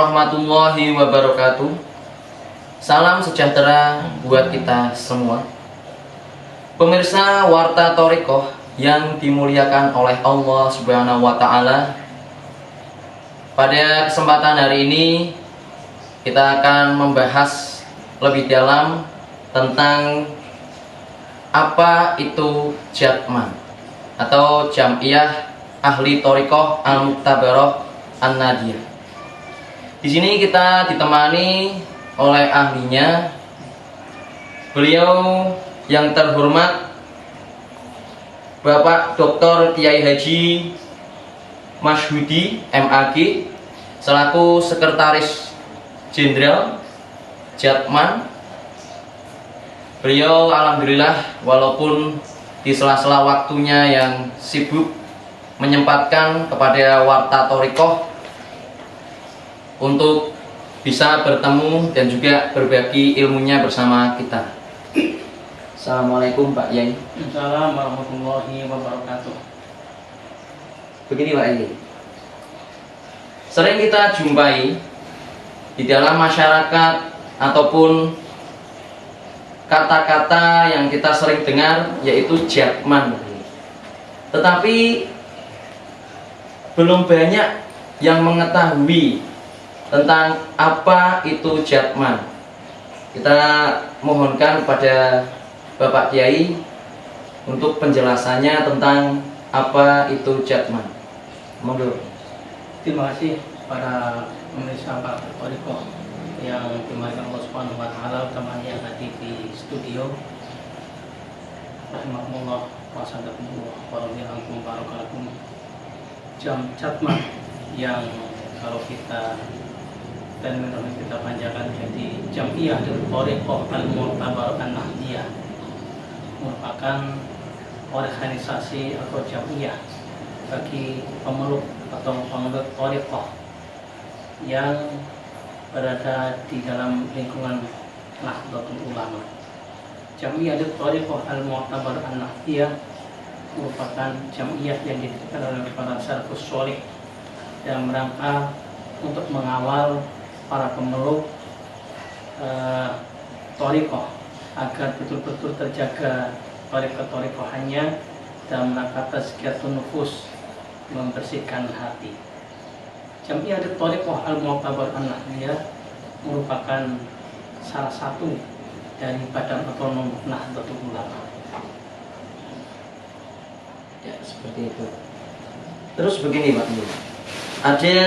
warahmatullahi wabarakatuh. Salam sejahtera buat kita semua. Pemirsa Warta Thoriqoh yang dimuliakan oleh Allah Subhanahu wa Ta'ala, pada kesempatan hari ini kita akan membahas lebih dalam tentang apa itu Jatman atau Jam'iyah Ahli Thoriqoh Al-Muktabaroh An-Nadiyah. Di sini kita ditemani oleh ahlinya, beliau yang terhormat Bapak Dr. Kiai Haji Masyhudi MAG selaku Sekretaris Jenderal Jatman. Beliau alhamdulillah walaupun di sela-sela waktunya yang sibuk menyempatkan kepada Warta Thoriqoh untuk bisa bertemu dan juga berbagi ilmunya bersama kita. Assalamualaikum Pak Yai. Assalamualaikum warahmatullahi wabarakatuh. Begini Pak Yai, sering kita jumpai di dalam masyarakat ataupun kata-kata yang kita sering dengar yaitu Jatman. Tetapi belum banyak yang mengetahui tentang apa itu Jatman. Kita mohonkan kepada Bapak Kiai untuk penjelasannya tentang apa itu Jatman. Monggo. Terima kasih para pemirsa Warta Thoriqoh yang dimuliakan Allah Subhanahu wa Ta'ala, teman yang hadir di studio. Rahimakumullah wa sadaqakumullah wa radhiyallahu barakalakum. Jatman yang kalau kita terminologi kita panjangkan jadi Jam'iyah Thoriqoh Al-Muktabaroh An-Nadiyah, merupakan organisasi atau jam'iyah bagi pemeluk atau penganut thoriqoh yang berada di dalam lingkungan Nahdlatul Ulama. Jam'iyah Thoriqoh Al-Muktabaroh An-Nadiyah merupakan jam'iyah yang didirikan oleh para salafus sholih dalam rangka untuk mengawal para pemeluk thoriqoh agar betul-betul terjaga thoriqoh-thoriqohannya dalam rangka tazkiyatun nufus, membersihkan hati. Jam'iyah Thoriqoh Al-Muktabaroh An-Nadiyah merupakan salah satu dari badan otonom Nahdlatul Ulama. Ya, seperti itu. Terus begini Pak, ada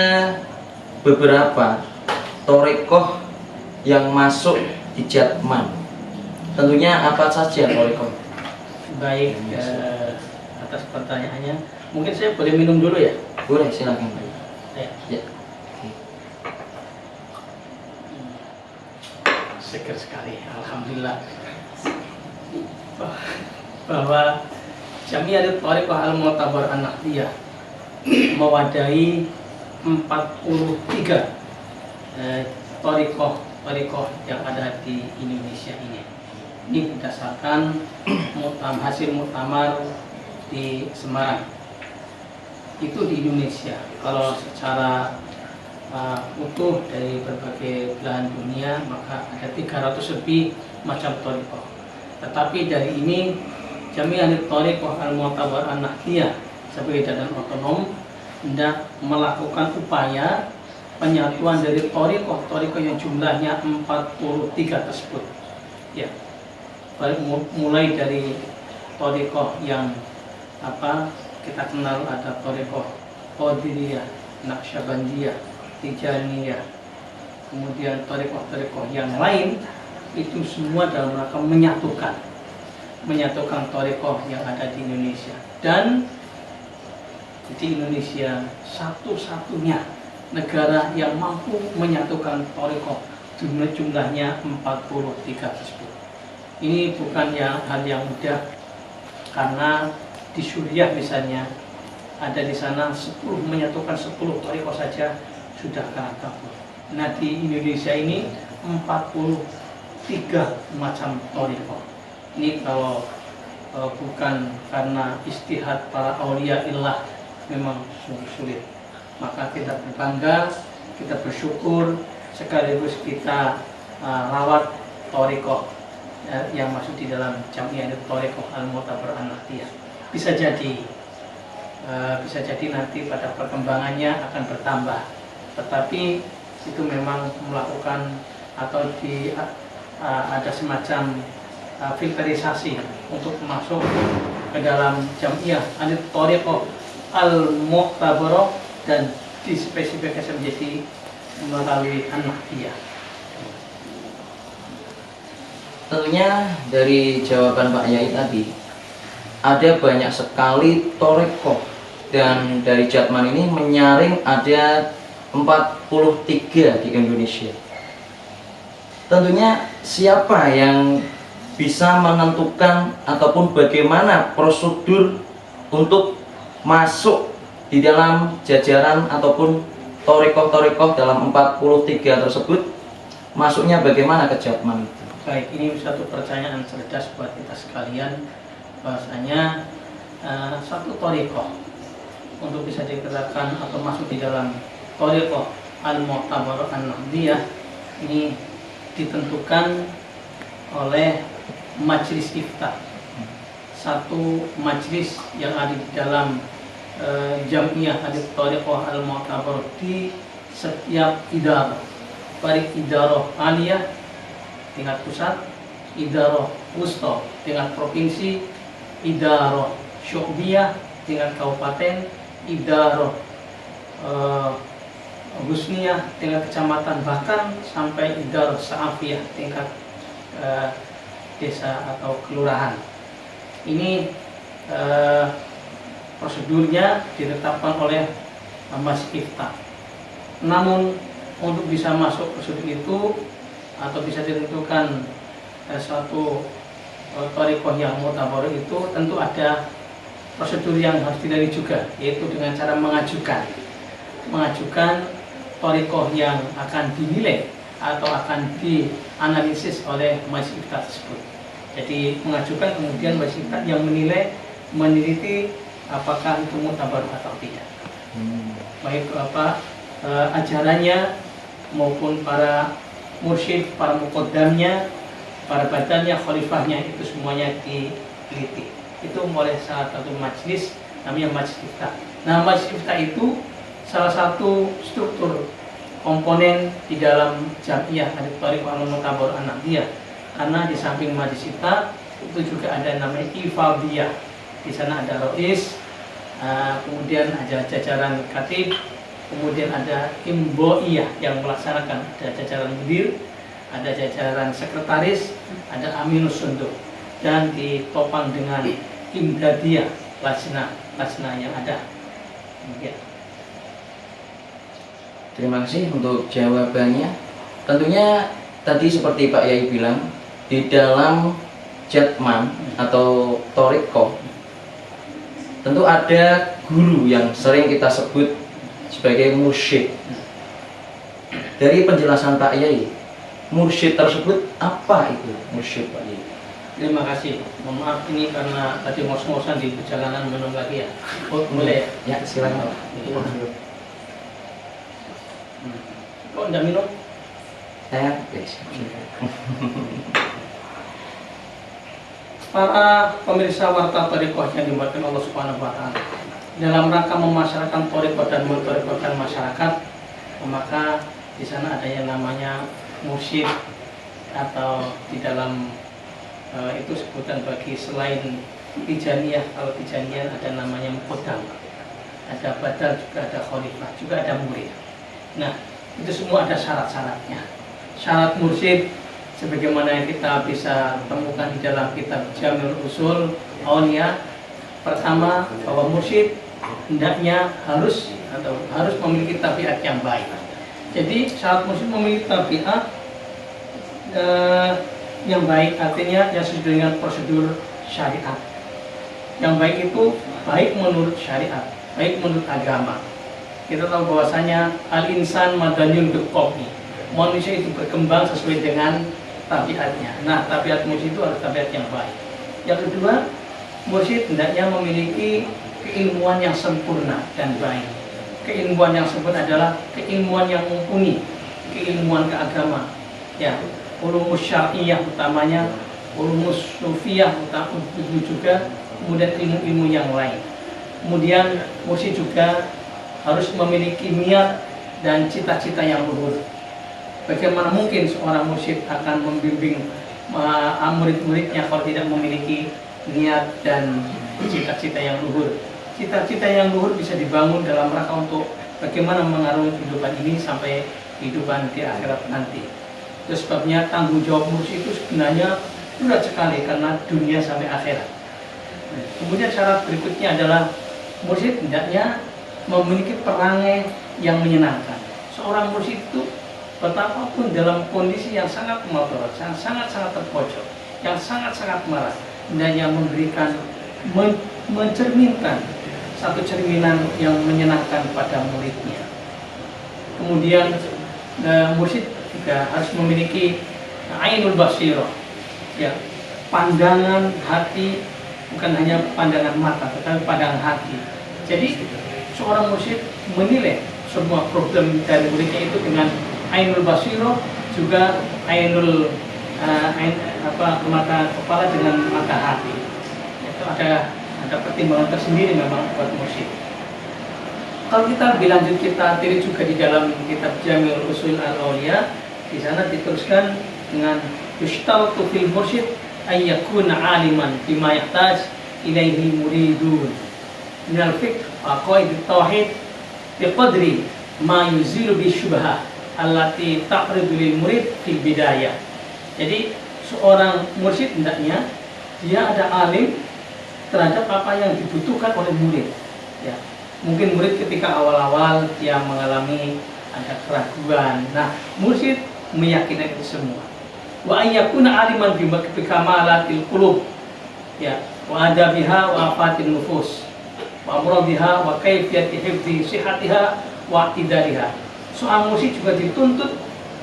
beberapa thoriqoh yang masuk di Jatman. Tentunya apa saja thoriqoh? Baik, atas pertanyaannya, mungkin saya boleh minum dulu ya? Boleh, silakan. Ya. Seger sekali, alhamdulillah. Bahwa Jam'iyah Thoriqoh Al-Muktabaroh An-Nadiyah mewadahi 43 thoriqoh yang ada di Indonesia ini. Ini berdasarkan hasil muktamar di Semarang. Itu di Indonesia. Kalau secara utuh dari berbagai belahan dunia, maka ada 300 lebih macam thoriqoh. Tetapi dari ini Jam'iyah Thoriqoh Al-Muktabaroh An-Nadiyah sebagai badan otonom hendak melakukan upaya penyatuan dari thoriqoh yang jumlahnya 43 tersebut. Ya, mulai dari thoriqoh yang kita kenal, ada thoriqoh Qadiriyah, Naqsyabandiyah, Tijaniyah, kemudian thoriqoh yang lain, itu semua dalam rangka menyatukan thoriqoh yang ada di Indonesia. Dan di Indonesia satu-satunya negara yang mampu menyatukan thoriqoh jumlahnya 43 tersebut. Ini bukan hal yang mudah, karena di Suriah misalnya ada di sana menyatukan 10 thoriqoh saja sudah kalah kabur. Nah, di Indonesia ini 43 macam thoriqoh. Ini kalau bukan karena istihad para aulia illah memang sungguh sulit. Maka kita berbangga kita bersyukur sekaligus kita rawat thariqah yang masuk di dalam Jamiah Thariqah Al-Mu'tabar An-Nahdiyah. Bisa jadi nanti pada perkembangannya akan bertambah, tetapi itu memang melakukan atau ada semacam filterisasi untuk masuk ke dalam Jamiah Thariqah Al-Mu'tabar dan dispesifikasi menjadi melalui An-Nahdiyah. Tentunya dari jawaban Pak Yai tadi, ada banyak sekali thariqah, dan dari Jatman ini menyaring ada 43 di Indonesia. Tentunya siapa yang bisa menentukan ataupun bagaimana prosedur untuk masuk di dalam jajaran ataupun thariqah dalam 43 tersebut, masuknya bagaimana ke Jatman itu? Baik, ini satu pertanyaan cerdas buat kita sekalian, bahwasanya satu thariqah untuk bisa dikatakan atau masuk di dalam thariqah Al-Mu'tabar An-Nahdiyah ini ditentukan oleh majelis ifta. Satu majelis yang ada di dalam Jamiah Thariqah Al-Mu'tabar di setiap idarah, baik idarah aliyah tingkat pusat, idarah wusta tingkat provinsi, idarah syu'biyah tingkat kabupaten, idarah husniyah tingkat kecamatan, bahkan sampai idarah sa'afiyah tingkat desa atau kelurahan. Ini prosedurnya ditetapkan oleh Mas Ifta. Namun untuk bisa masuk prosedur itu atau bisa ditentukan suatu thariqah yang mu'tabar itu tentu ada prosedur yang harus dilalui juga, yaitu dengan cara mengajukan thariqah yang akan dinilai atau akan dianalisis oleh majelis ifta tersebut. Jadi mengajukan, kemudian majelis ifta yang meneliti apakah itu mu'tabar atau tidak. Baik ajarannya maupun para mursyid, para muqaddamnya, para badannya, khalifahnya, itu semuanya diteliti. Itu oleh salah satu majelis namanya majelis ifta. Nah, majelis ifta itu salah satu struktur komponen di dalam Jamiah Thariqah Al-Mu'tabar An-Nahdiyah, karena di samping majelis ifta itu juga ada namanya ifadiyah. Di sana ada rois, kemudian ada jajaran khatib, kemudian ada imboiyah yang melaksanakan, ada jajaran mudir, ada jajaran sekretaris, ada aminus sunduk, dan ditopang dengan imdadiyah, lajnah yang ada. Ya. Terima kasih untuk jawabannya. Tentunya tadi seperti Pak Yai bilang, di dalam Jatman atau thariqah tentu ada guru yang sering kita sebut sebagai mursyid. Dari penjelasan Pak Yai, mursyid tersebut apa itu mursyid, Pak Yai? Terima kasih. Mohon maaf ini karena tadi ngos-ngosan di perjalanan minum lagi ya. Oh, boleh ya? Ya, silakan. Kok enggak minum? Saya Para pemirsa warta thariqah yang dimuliakan Allah Subhanahu wa taala, dalam rangka memasyarakatkan thariqah dan menthariqahkan masyarakat, maka di sana ada yang namanya mursyid, atau di dalam itu sebutan bagi selain tijaniyah. Kalau tijaniyah ada namanya muqaddam, ada badal, juga ada khalifah, juga ada murid. Nah, itu semua ada syarat-syaratnya. Syarat mursyid sebagaimana yang kita bisa temukan di dalam kitab Jami'ul Usul Aulia. Pertama, bahwa mursyid hendaknya harus memiliki tabiat yang baik. Jadi syarat mursyid memiliki tabiat yang baik, artinya yang sesuai dengan prosedur syariat. Yang baik itu baik menurut syariat, baik menurut agama. Kita tahu bahwasanya al-insan madanyun biqobi, manusia itu berkembang sesuai dengan tabiatnya. Nah, tabiat mursyid itu harus tabiat yang baik. Yang kedua, mursyid hendaknya memiliki keilmuan yang sempurna dan baik. keilmuan yang sebut adalah keilmuan yang mumpuni, keilmuan keagama, ya, ulumus syar'iyah utamanya, ulumus sufiyah juga, kemudian ilmu-ilmu yang lain. Kemudian mursyid juga harus memiliki niat dan cita-cita yang luhur. Bagaimana mungkin seorang mursyid akan membimbing murid-muridnya kalau tidak memiliki niat dan cita-cita yang luhur? Cita-cita yang luhur bisa dibangun dalam rangka untuk bagaimana mengarungi kehidupan ini sampai kehidupan di akhirat nanti. Itu sebabnya tanggung jawab mursyid itu sebenarnya berat sekali karena dunia sampai akhirat. Kemudian syarat berikutnya adalah mursyid hendaknya memiliki perangai yang menyenangkan. Seorang mursyid itu betapapun dalam kondisi yang sangat mudorot, yang sangat-sangat terpojok, yang sangat-sangat marah, hendaknya memberikan, mencerminkan satu cerminan yang menyenangkan pada muridnya. Kemudian mursyid juga harus memiliki ainul basirah, ya, pandangan hati, bukan hanya pandangan mata, tetapi pandangan hati. Jadi seorang mursyid menilai semua problem dari muridnya itu dengan ainul basirah, juga ainul mata kepala dengan mata hati. Itu ada pertimbangan tersendiri memang buat mursyid. Kalau kita lebih lanjut kita tilik juga di dalam kitab Jami'ul Usul Al-Awliya, di sana dituliskan dengan yushtaratu fil mursyid ay yakuna aliman bima yahtaj ilaihi muridun minal fiqh wa qaid tauhid biqadri ma yuzilu bi syubhah allati taqridu lil murid fil bidayah. Jadi seorang mursyid hendaknya dia ada alim terhadap apa yang dibutuhkan oleh murid, ya. Mungkin murid ketika awal-awal dia mengalami ada keraguan, nah mursyid meyakini itu semua. Wa ayyakuna aliman bi kamalatil qulub, ya, wa adabiha wa afatin nufus wa amradiha wa kayfiyati hifdzi sihhatiha wa i'tidaliha. Seorang mursyid juga dituntut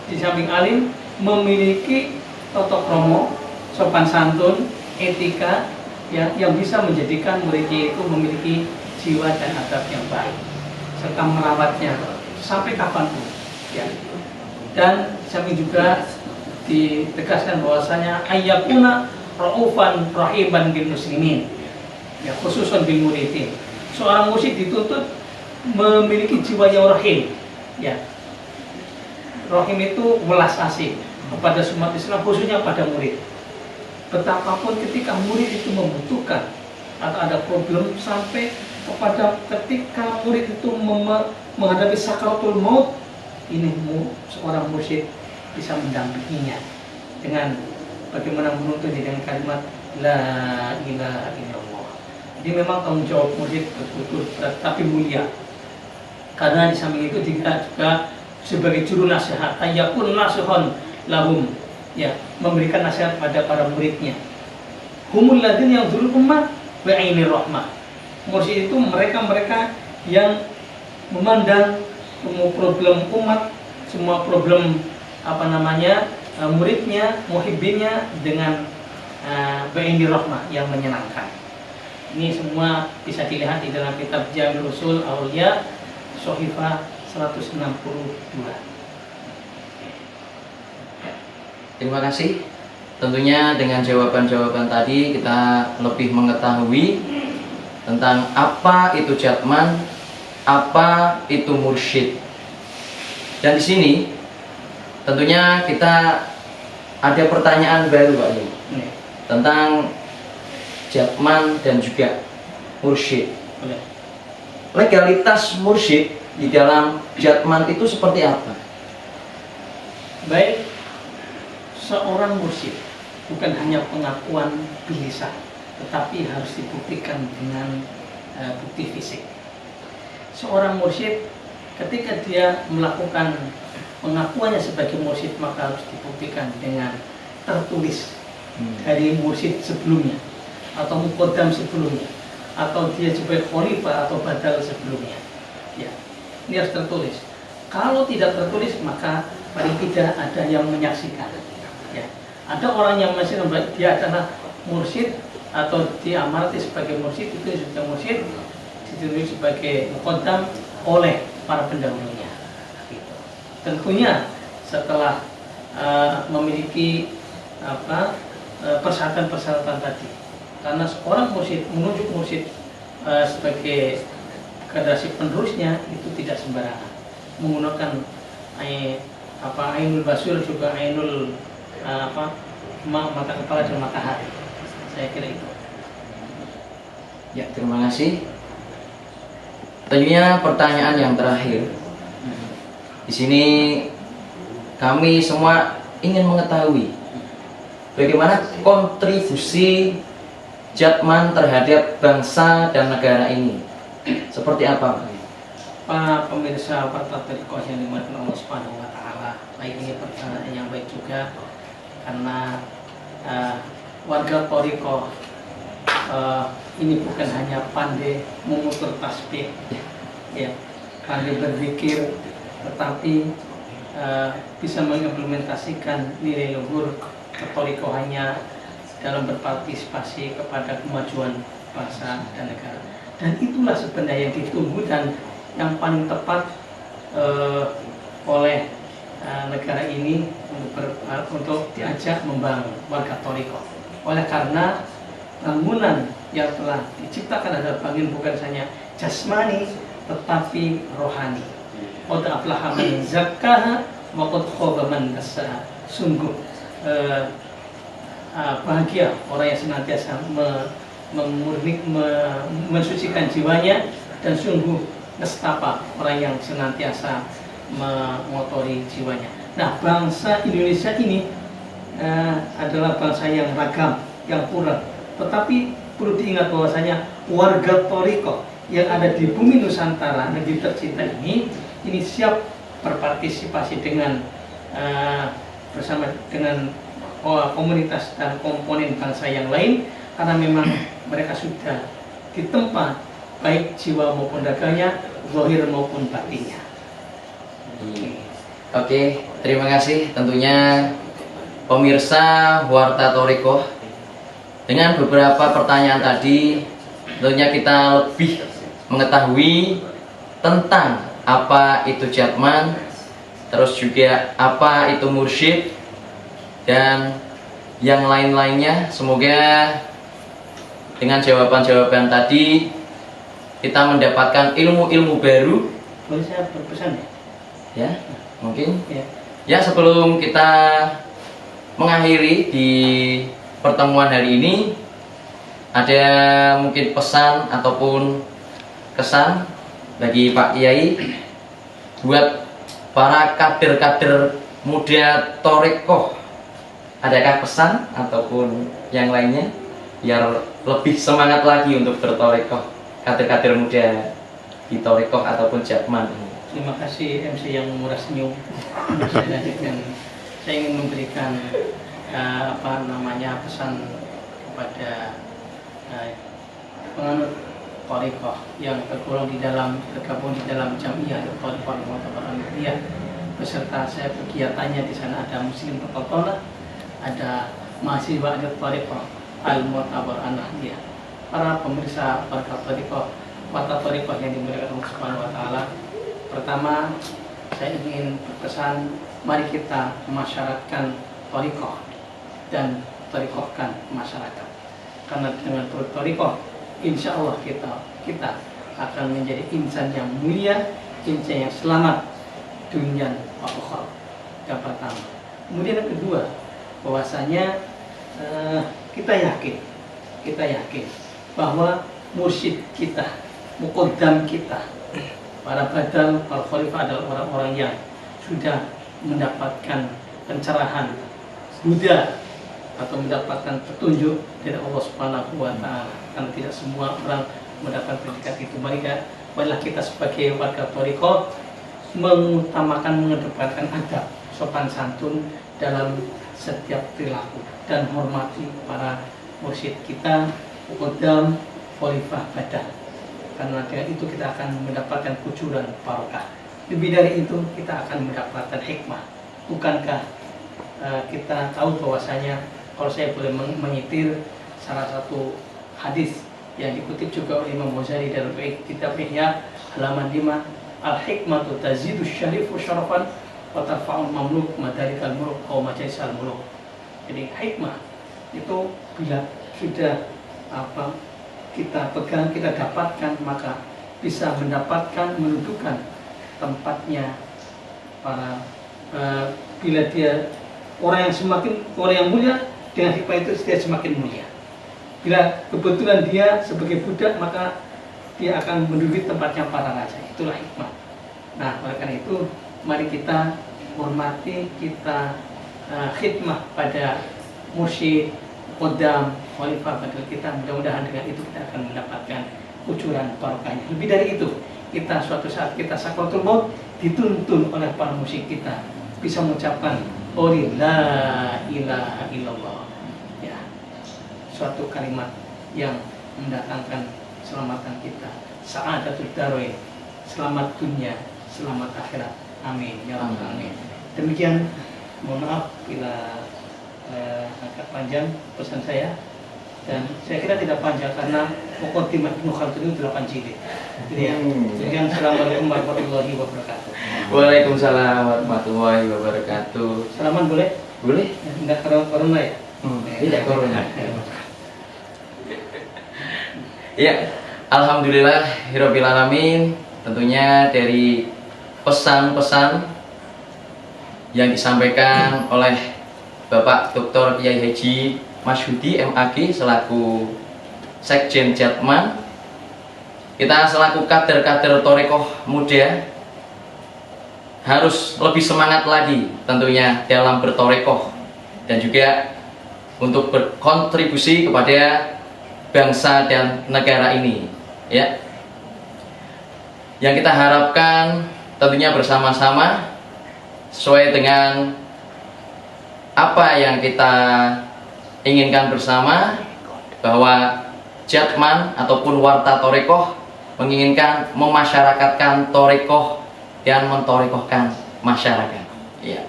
di samping alim memiliki tata krama, sopan santun, etika, ya, yang bisa menjadikan muridnya itu memiliki jiwa dan adab yang baik serta merawatnya sampai kapanpun, ya. Dan samping juga ditegaskan bahwasanya ayyakuna raufan rahiban bil muslimin, ya, khususan bil muridin. Seorang mursyid dituntut memiliki jiwa yang rahim, ya. Rahim itu welas asih kepada umat Islam, khususnya pada murid. Betapapun ketika murid itu membutuhkan atau ada problem, sampai kepada ketika murid itu menghadapi sakaratul maut, ini seorang mursyid bisa mendampinginya dengan bagaimana menuntun dengan kalimat la ilaha illallah. Jadi memang tanggung jawab mursyid betul-betul berat tapi mulia, karena di samping itu juga sebagai juru nasihat, ayyakun nasihon lahum, ya, memberikan nasihat pada para muridnya. Humul ladin yang dzul ummah wa ainir rahmah. Mursyid itu mereka yang memandang semua problem umat, semua problem muridnya, muhibbinnya dengan ba'inir rahmah yang menyenangkan. Ini semua bisa dilihat di dalam kitab Jami'ul Usul Awliya, Sohifah 162. Terima kasih. Tentunya dengan jawaban-jawaban tadi kita lebih mengetahui tentang apa itu jatman, apa itu mursyid. Dan di sini tentunya kita ada pertanyaan baru, Pak Yai, tentang jatman dan juga mursyid. Legalitas mursyid di dalam jatman itu seperti apa? Baik, seorang mursyid bukan hanya pengakuan bilisan, tetapi harus dibuktikan dengan bukti fisik. Seorang mursyid ketika dia melakukan pengakuannya sebagai mursyid, maka harus dibuktikan dengan tertulis dari mursyid sebelumnya atau muqaddam sebelumnya, atau dia sebagai khalifah atau badal sebelumnya, ya. Ini harus tertulis. Kalau tidak tertulis, maka paling tidak ada yang menyaksikan, ya. Ada orang yang masih dia adalah mursyid atau diamalati sebagai mursyid, itu sudah mursyid, ditulis sebagai muqaddam oleh para pendahulunya. Gitu. Tentunya setelah memiliki persyaratan-persyaratan tadi, karena seorang mursyid menunjuk mursyid sebagai generasi penerusnya itu tidak sembarangan, menggunakan ainul basir juga ainul mata kepala dan mata hati. Saya kira itu. Ya, terima kasih. Tentunya pertanyaan yang terakhir. Di sini kami semua ingin mengetahui bagaimana kontribusi Jatman terhadap bangsa dan negara ini. Seperti apa? Pak pemirsa Warta Thariqoh yang dimuliakan Allah Subhanahu wa taala. Baik, ini pertanyaan yang baik juga karena warga Thariqoh ini bukan hanya pandai memutar tasbih, ya, pandai berzikir, tetapi bisa mengimplementasikan nilai luhur kethariqohannya dalam berpartisipasi kepada kemajuan bangsa dan negara. Dan itulah sebenarnya yang ditunggu dan yang paling tepat oleh negara ini untuk diajak membangun warga thariqoh. Oleh karena bangunan yang telah diciptakan adalah bangunan bukan hanya jasmani tetapi rohani. Qad aflaha man zakkaha wa qad khaba man dassaha. Sungguh bahagia orang yang senantiasa mensucikan jiwanya, dan sungguh nestapa orang yang senantiasa mengotori jiwanya. Nah, bangsa Indonesia ini adalah bangsa yang ragam, yang plural. Tetapi perlu diingat bahwasanya warga thariqoh yang ada di bumi Nusantara, negeri tercinta ini siap berpartisipasi dengan bersama dengan komunitas dan komponen bangsa yang lain, karena memang mereka sudah ditempa baik jiwa maupun dagangnya, zahir maupun batinnya. Oke, terima kasih. Tentunya pemirsa Warta Thariqoh, dengan beberapa pertanyaan tadi, tentunya kita lebih mengetahui tentang apa itu Jatman, terus juga apa itu mursyid, dan yang lain-lainnya. Semoga dengan jawaban-jawaban tadi kita mendapatkan ilmu-ilmu baru. Boleh saya berpesan ya? Ya, mungkin. Ya. Ya, sebelum kita mengakhiri di pertemuan hari ini, ada mungkin pesan ataupun kesan bagi Pak Kiai buat para kader-kader muda thariqoh. Adakah pesan ataupun yang lainnya biar lebih semangat lagi untuk berthariqoh, kader-kader muda di thariqoh ataupun Jatman? Terima kasih MC yang murah senyum. Saya ingin memberikan pesan kepada penganut thariqoh yang tergabung di dalam Jamiah Thariqoh Al-Mu'tabaraniyah, beserta saya kegiatannya. Di sana ada muslim tertolak, ada mahasiswa Thariqoh Al-Mu'tabaraniyah. Para pemirsa warga thariqoh, warta thariqoh yang dimuliakan Allah Subhanahu wa taala. Pertama, saya ingin berpesan, mari kita memasyarakatkan thariqoh dan thariqohkan masyarakat. Karena dengan thariqoh, insya Allah kita akan menjadi insan yang mulia, insan yang selamat dunia wa ukhra. Yang pertama. Kemudian yang kedua, bahwasanya kita yakin bahwa mursyid kita, muqaddam kita, para badal, para khalifah adalah orang-orang yang sudah mendapatkan pencerahan Buddha atau mendapatkan petunjuk dari Allah Subhanahu wa taala. Karena tidak semua orang mendapatkan predikat itu. Marilah kita sebagai warga thariqoh mengutamakan, mengedepankan adab, sopan santun dalam setiap perilaku, dan hormati para mursyid kita, muqaddam, khalifah badal. Karena dengan itu kita akan mendapatkan kucuran barokah. Lebih dari itu kita akan mendapatkan hikmah. Bukankah kita tahu bahwasanya, kalau saya boleh menyitir salah satu hadis yang dikutip juga oleh Imam Ghazali dalam kitab Ihya halaman 5, al-hikmatu tazidu syarifu syarafan wa tarfa'ul mamluk madarikal muluk aw majaisal muluk. Jadi hikmah itu bila sudah kita pegang, kita dapatkan, maka bisa mendapatkan, mendudukan tempatnya para bila dia orang yang mulia, dengan hikmah itu dia semakin mulia. Bila kebetulan dia sebagai budak, maka dia akan menduduki tempatnya para raja. Itulah hikmah. Nah, oleh karena itu mari kita hormati, kita khidmah pada mursyid, qodam, khalifah pada kita. Mudah-mudahan dengan itu kita akan mendapatkan kucuran barokahnya. Lebih dari itu, kita suatu saat kita sakaratul maut dituntun oleh para musyrik kita bisa mengucapkan la ilaha illallah, ya, suatu kalimat yang mendatangkan keselamatan kita, sa'adatul darain, selamat dunia, selamat akhirat. Amin ya rabbal alamin. Demikian, mohon maaf bila agak panjang pesan saya, dan saya kira tidak panjang karena Muqaddimah Ibnu Khaldun itu 8 jilid. Demikian, assalamualaikum warahmatullahi wabarakatuh. Waalaikumsalam warahmatullahi wabarakatuh. Salaman boleh? Boleh? Enggak corona ya? Tidak corona. Ya, alhamdulillah hirobbil alamin. Tentunya dari pesan-pesan yang disampaikan oleh Bapak Dr. Kiai Haji Masyhudi MAG selaku Sekjen Jatman, kita selaku kader-kader Thorekoh muda harus lebih semangat lagi tentunya dalam bertorekoh dan juga untuk berkontribusi kepada bangsa dan negara ini, ya. Yang kita harapkan tentunya bersama-sama sesuai dengan apa yang kita inginkan bersama, bahwa Jatman ataupun Warta Thorekoh menginginkan memasyarakatkan Thorekoh dan mentorekohkan masyarakat. Ya.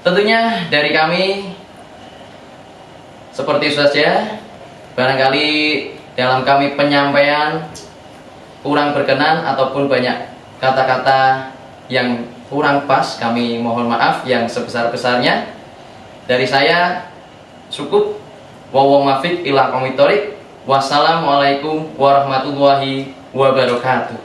Tentunya dari kami seperti itu saja. Barangkali dalam kami penyampaian kurang berkenan ataupun banyak kata-kata yang kurang pas, kami mohon maaf yang sebesar-besarnya. Dari saya cukup. Wassalamualaikum warahmatullahi wabarakatuh.